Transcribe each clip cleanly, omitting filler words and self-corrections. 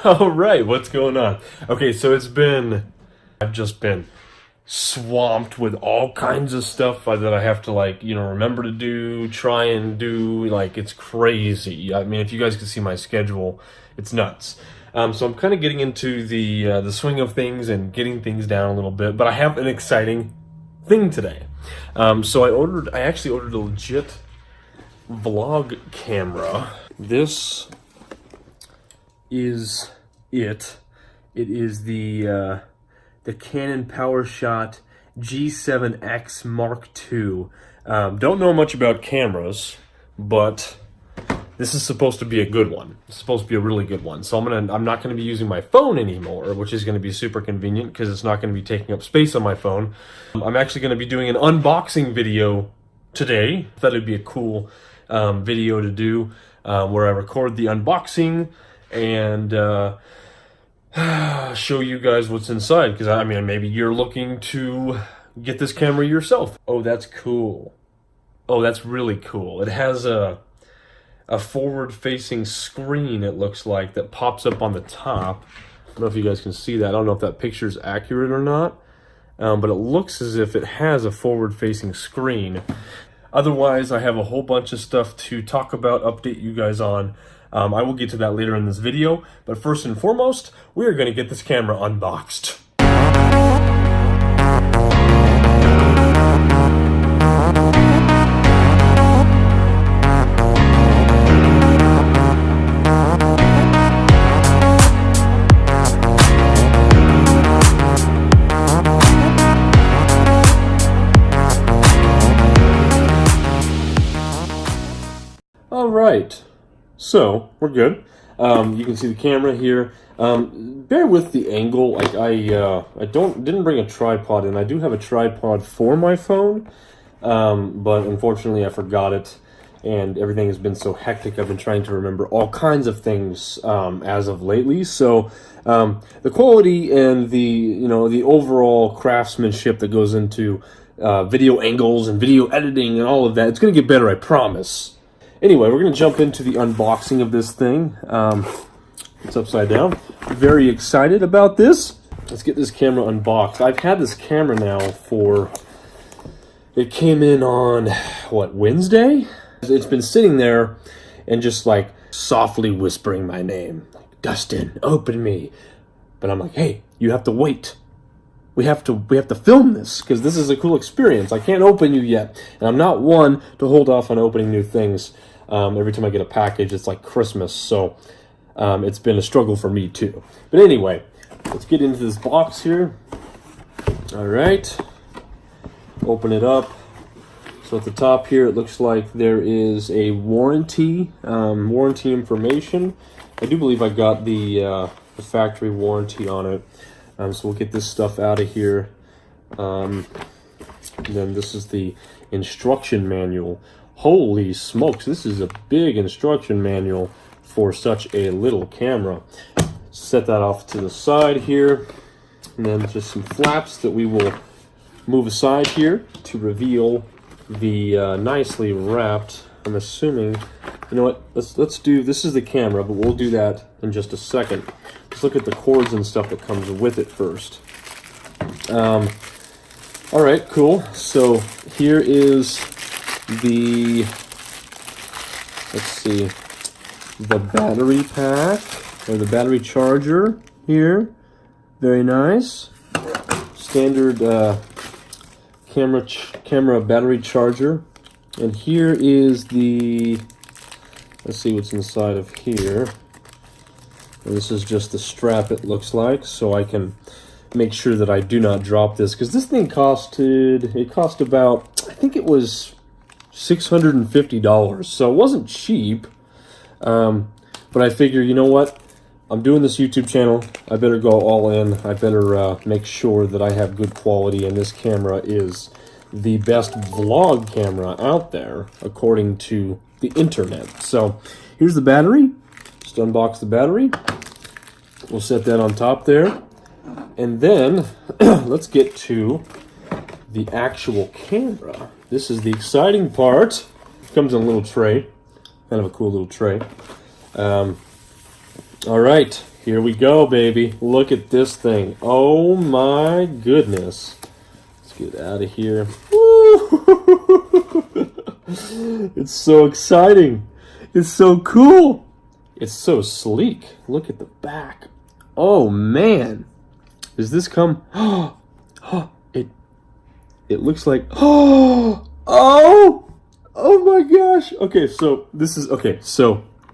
All right, what's going on? Okay, so I've just been swamped with all kinds of stuff that I have to remember to do, try and do. Like, it's crazy. I mean, if you guys could see my schedule, it's nuts. So I'm kind of getting into the swing of things and getting things down a little bit. But I have an exciting thing today. So I actually ordered a legit vlog camera. This is it. It is the Canon PowerShot G7x Mark II. Don't know much about cameras, but this is supposed to be a good one. It's supposed to be a really good one. So I'm not gonna be using my phone anymore, which is gonna be super convenient because it's not gonna be taking up space on my phone. I'm actually gonna be doing an unboxing video today. Thought it'd be a cool video to do where I record the unboxing and show you guys what's inside, because I mean, maybe you're looking to get this camera yourself. Oh, that's cool. Oh, that's really cool. It has a forward-facing screen, it looks like, that pops up on the top. I don't know if you guys can see that. I don't know if that picture is accurate or not, but it looks as if it has a forward-facing screen. Otherwise, I have a whole bunch of stuff to talk about, update you guys on. I will get to that later in this video, but first and foremost, we are going to get this camera unboxed. All right. So we're good. You can see the camera here. Bear with the angle. Like I didn't bring a tripod in. I do have a tripod for my phone, but unfortunately I forgot it, and everything has been so hectic. I've been trying to remember all kinds of things as of lately. So the quality and the overall craftsmanship that goes into video angles and video editing and all of that, it's gonna get better, I promise. Anyway, we're going to jump into the unboxing of this thing. It's upside down. Very excited about this. Let's get this camera unboxed. I've had this camera now it came in on, what, Wednesday? It's been sitting there and just like softly whispering my name. Like, Dustin, open me. But I'm like, hey, you have to wait. We have to film this because this is a cool experience. I can't open you yet. And I'm not one to hold off on opening new things. Every time I get a package, it's like Christmas, so it's been a struggle for me too. But anyway, let's get into this box here. All right, open it up. So at the top here, it looks like there is a warranty information. I do believe I got the factory warranty on it. So we'll get this stuff out of here. And then this is the instruction manual. Holy smokes, this is a big instruction manual for such a little camera. Set that off to the side here. And then just some flaps that we will move aside here to reveal the nicely wrapped, I'm assuming, you know what, let's do, this is the camera, but we'll do that in just a second. Let's look at the cords and stuff that comes with it first. All right, cool. So here is the, let's see, the battery pack, or the battery charger here. Very nice. Standard camera battery charger. And here is the, let's see what's inside of here. And this is just the strap, it looks like, so I can make sure that I do not drop this, because this thing cost about, I think it was $650, so it wasn't cheap. But I figure, you know what, I'm doing this YouTube channel, I better go all in. I better make sure that I have good quality, and this camera is the best vlog camera out there according to the internet. So here's the battery. Just unbox the battery. We'll set that on top there. And then let's get to the actual camera. This is the exciting part. It comes in a little tray. Kind of a cool little tray. All right. Here we go, baby. Look at this thing. Oh my goodness. Let's get out of here. It's so exciting. It's so cool. It's so sleek. Look at the back. Oh man. Does this come? It looks like oh my gosh. Okay, so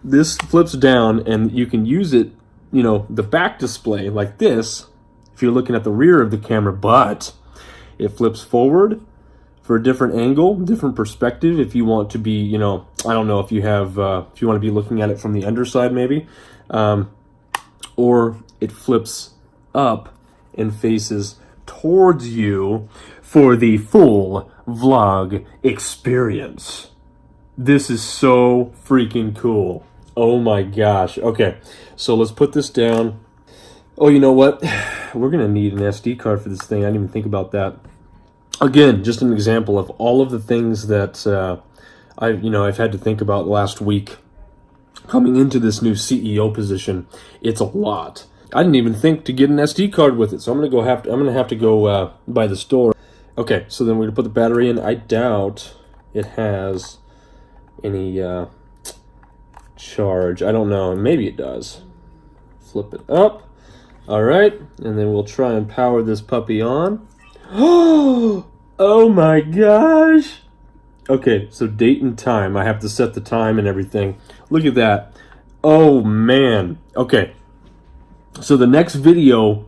this flips down and you can use it, you know, the back display like this if you're looking at the rear of the camera, but it flips forward for a different angle, different perspective if you want to be, you know, I don't know if you have if you want to be looking at it from the underside maybe, or it flips up and faces towards you for the full vlog experience. This is so freaking cool. Oh my gosh. Okay, so let's put this down. Oh, you know what? We're gonna need an SD card for this thing. I didn't even think about that. Again, just an example of all of the things that I've had to think about last week coming into this new CEO position. It's a lot. I didn't even think to get an SD card with it, so I'm gonna have to go by the store. Okay, so then we're gonna put the battery in. I doubt it has any charge. I don't know. Maybe it does. Flip it up. All right, and then we'll try and power this puppy on. Oh my gosh. Okay, so date and time. I have to set the time and everything. Look at that. Oh man. Okay. So the next video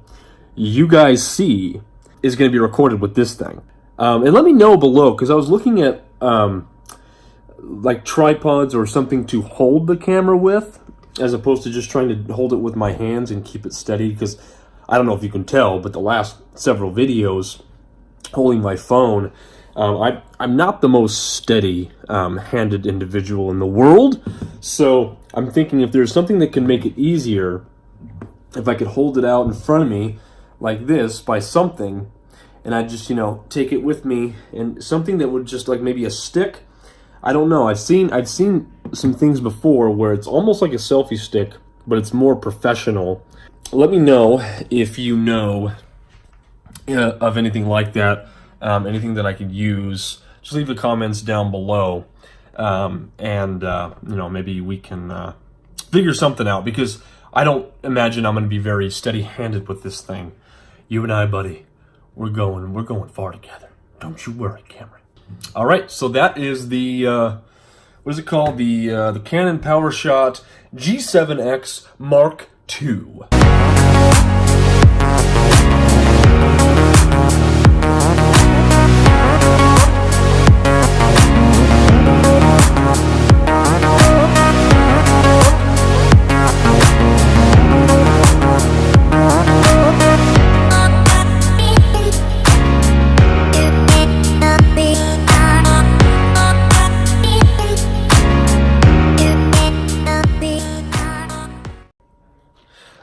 you guys see is going to be recorded with this thing. And let me know below, because I was looking at like tripods or something to hold the camera with, as opposed to just trying to hold it with my hands and keep it steady, because I don't know if you can tell, but the last several videos holding my phone, I'm not the most steady handed individual in the world. So I'm thinking if there's something that can make it easier, if I could hold it out in front of me like this by something, and I just, you know, take it with me, and something that would just like maybe a stick. I don't know. I've seen some things before where it's almost like a selfie stick, but it's more professional. Let me know if you know of anything like that, anything that I could use. Just leave the comments down below, and you know, maybe we can figure something out, because I don't imagine I'm going to be very steady-handed with this thing. You and I, buddy, we're going far together. Don't you worry, Cameron. All right, so that is the what is it called? The Canon PowerShot G7x Mark II.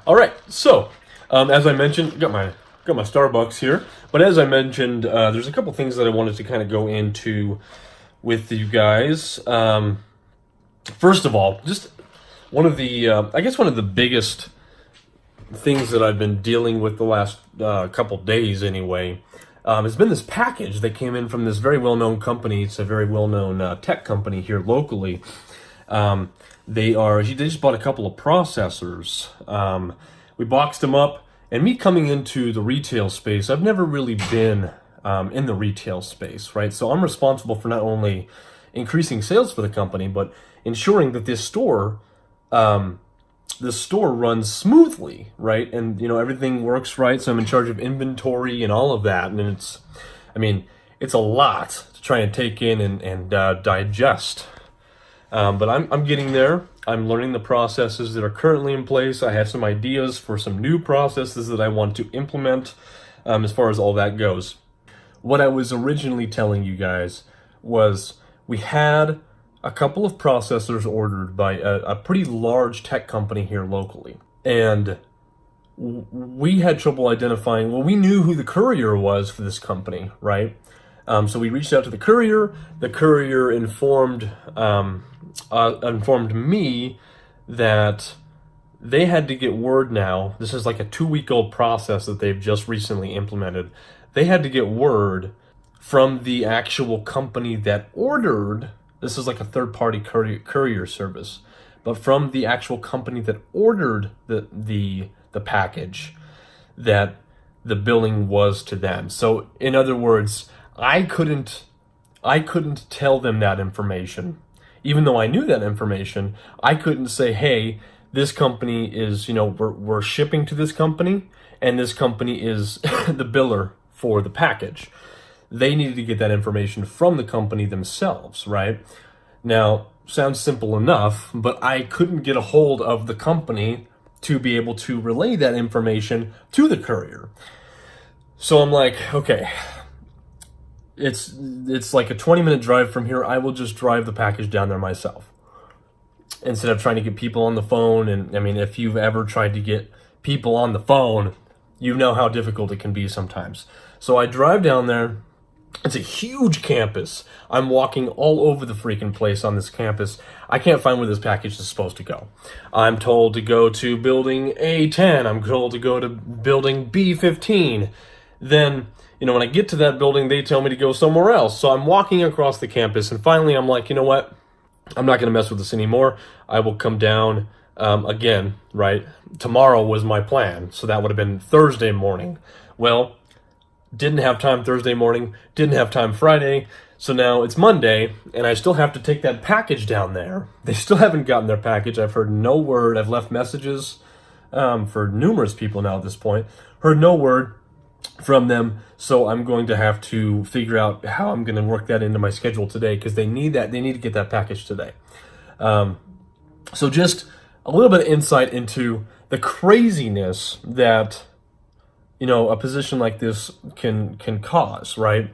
All right, so as I mentioned, got my Starbucks here, but as I mentioned, there's a couple things that I wanted to kind of go into with you guys. First of all, just one of the I guess one of the biggest things that I've been dealing with the last couple days anyway, has been this package that came in from this very well-known company. It's a very well-known tech company here locally. They just bought a couple of processors. We boxed them up, and me coming into the retail space, I've never really been in the retail space, right? So I'm responsible for not only increasing sales for the company, but ensuring that this store runs smoothly, right? And you know, everything works right. So I'm in charge of inventory and all of that, and it's a lot to try and take in and digest. But I'm getting there. I'm learning the processes that are currently in place. I have some ideas for some new processes that I want to implement, as far as all that goes. What I was originally telling you guys was we had a couple of processors ordered by a pretty large tech company here locally. And we had trouble identifying, well, we knew who the courier was for this company, right? So we reached out to the courier. The courier informed me that they had to get word now. This is like a 2-week-old process that they've just recently implemented. They had to get word from the actual company that ordered. This is like a third-party courier service, but from the actual company that ordered the package, that the billing was to them. So in other words, I couldn't tell them that information. Even though I knew that information, I couldn't say, hey, this company is, we're shipping to this company, and this company is the biller for the package. They needed to get that information from the company themselves, right? Now, sounds simple enough, but I couldn't get a hold of the company to be able to relay that information to the courier. So I'm like, okay, it's like a 20-minute drive from here. I will just drive the package down there myself, instead of trying to get people on the phone. And I mean, if you've ever tried to get people on the phone, you know how difficult it can be sometimes. So I drive down there. It's a huge campus. I'm walking all over the freaking place on this campus. I can't find where this package is supposed to go. I'm told to go to building A10. I'm told to go to building B15. Then, when I get to that building, they tell me to go somewhere else. So I'm walking across the campus, and finally I'm like, you know what? I'm not going to mess with this anymore. I will come down again, right? Tomorrow was my plan, so that would have been Thursday morning. Well, didn't have time Thursday morning, didn't have time Friday, so now it's Monday, and I still have to take that package down there. They still haven't gotten their package. I've heard no word. I've left messages for numerous people now at this point. Heard no word from them, so I'm going to have to figure out how I'm going to work that into my schedule today, because they need to get that package today. So just a little bit of insight into the craziness that a position like this can cause, right?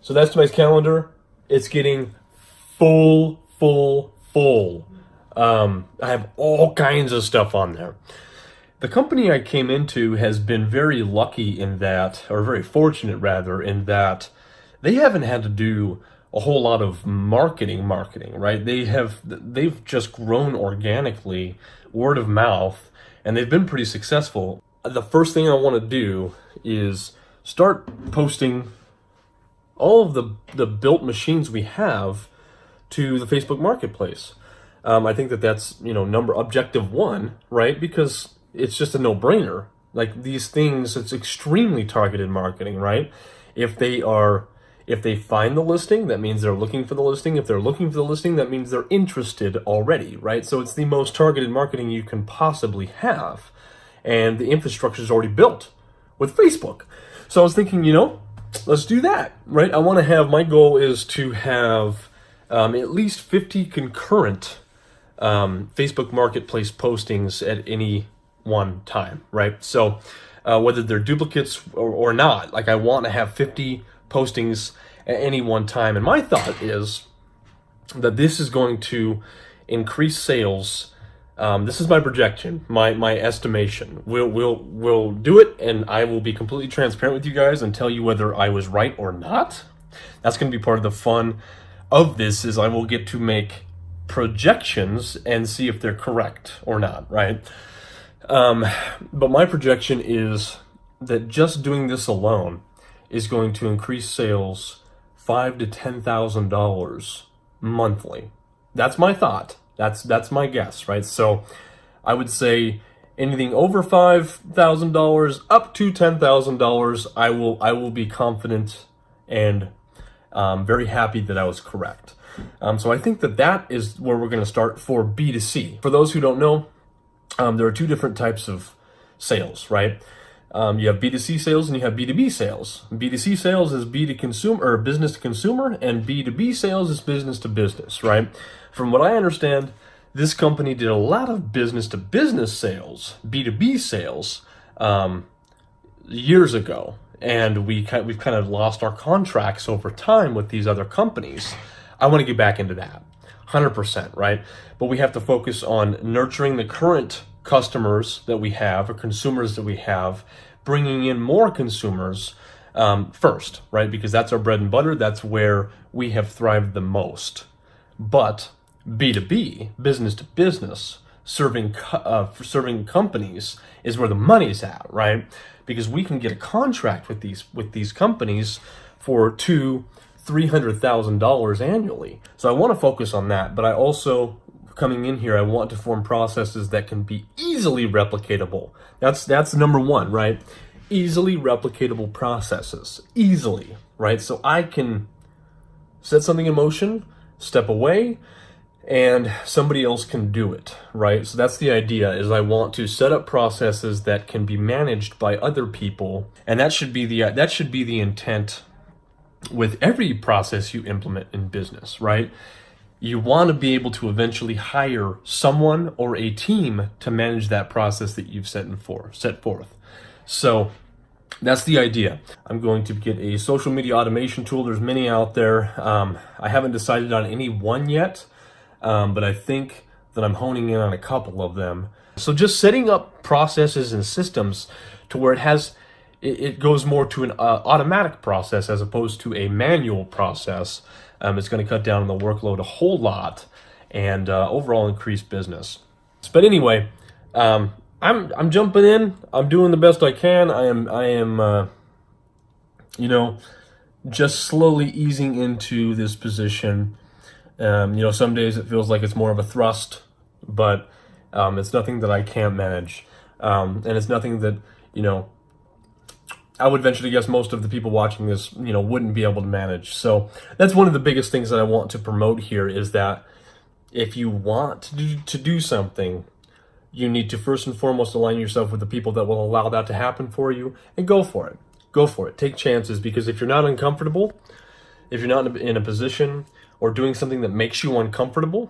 So that's my calendar. It's getting full. I have all kinds of stuff on there. The company I came into has been very lucky in that, or very fortunate rather, in that they haven't had to do a whole lot of marketing, right? They've just grown organically, word of mouth, and they've been pretty successful. The first thing I want to do is start posting all of the built machines we have to the Facebook Marketplace. I think that's objective one, right? Because it's just a no-brainer. Like these things, it's extremely targeted marketing, right? If they find the listing, that means they're looking for the listing. If they're looking for the listing, that means they're interested already, right? So it's the most targeted marketing you can possibly have. And the infrastructure is already built with Facebook. So I was thinking, let's do that, right? My goal is to have at least 50 concurrent Facebook Marketplace postings at any one time, right? So whether they're duplicates or not, like I want to have 50 postings at any one time. And my thought is that this is going to increase sales. This is my projection, my estimation. We'll do it, and I will be completely transparent with you guys and tell you whether I was right or not. That's going to be part of the fun of this, is I will get to make projections and see if they're correct or not, right? But my projection is that just doing this alone is going to increase sales $5,000 to $10,000 monthly. That's my thought. That's my guess, right? So I would say anything over $5,000 up to $10,000, I will be confident and very happy that I was correct. So I think that is where we're going to start for B2C. For those who don't know, there are two different types of sales, right? You have B2C sales and you have B2B sales. B2C sales is B to consumer, or business to consumer, and B2B sales is business to business, right? From what I understand, this company did a lot of business to business sales, B2B sales, years ago, and we've kind of lost our contracts over time with these other companies. I want to get back into that, 100%, right? But we have to focus on nurturing the current customers that we have, or consumers that we have, bringing in more consumers first, right? Because that's our bread and butter. That's where we have thrived the most. But B2B, business to business serving companies is where the money's at, right? Because we can get a contract with these companies for $200,000-$300,000 annually. So I want to focus on that, but I also, coming in here, I want to form processes that can be easily replicatable. That's number one, right? Easily replicatable processes, easily, right? So I can set something in motion, step away, and somebody else can do it, right? So that's the idea, is I want to set up processes that can be managed by other people, and that should be the intent with every process you implement in business, right? You want to be able to eventually hire someone or a team to manage that process that you've set forth. So that's the idea. I'm going to get a social media automation tool. There's many out there. I haven't decided on any one yet, but I think that I'm honing in on a couple of them. So just setting up processes and systems to where it goes more to an automatic process as opposed to a manual process. It's going to cut down on the workload a whole lot and overall increase business. But anyway, I'm jumping in. I'm doing the best I can. I am just slowly easing into this position. Some days it feels like it's more of a thrust, but it's nothing that I can't manage, and it's nothing that I would venture to guess most of the people watching this wouldn't be able to manage. So that's one of the biggest things that I want to promote here, is that if you want to do something, you need to first and foremost align yourself with the people that will allow that to happen for you, and go for it. Go for it. Take chances, because if you're not uncomfortable, if you're not in a position or doing something that makes you uncomfortable,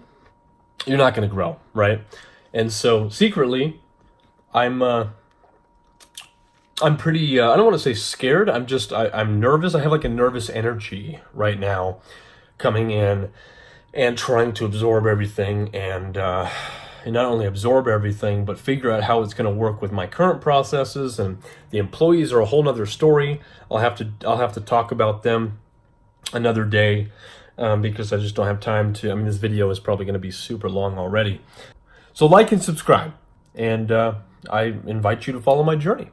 you're not going to grow, right? And so secretly, I'm pretty, I don't want to say scared. I'm nervous. I have like a nervous energy right now coming in and trying to absorb everything and not only absorb everything, but figure out how it's going to work with my current processes. And the employees are a whole nother story. I'll have to talk about them another day because I just don't have time to. This video is probably going to be super long already. So like and subscribe, and I invite you to follow my journey.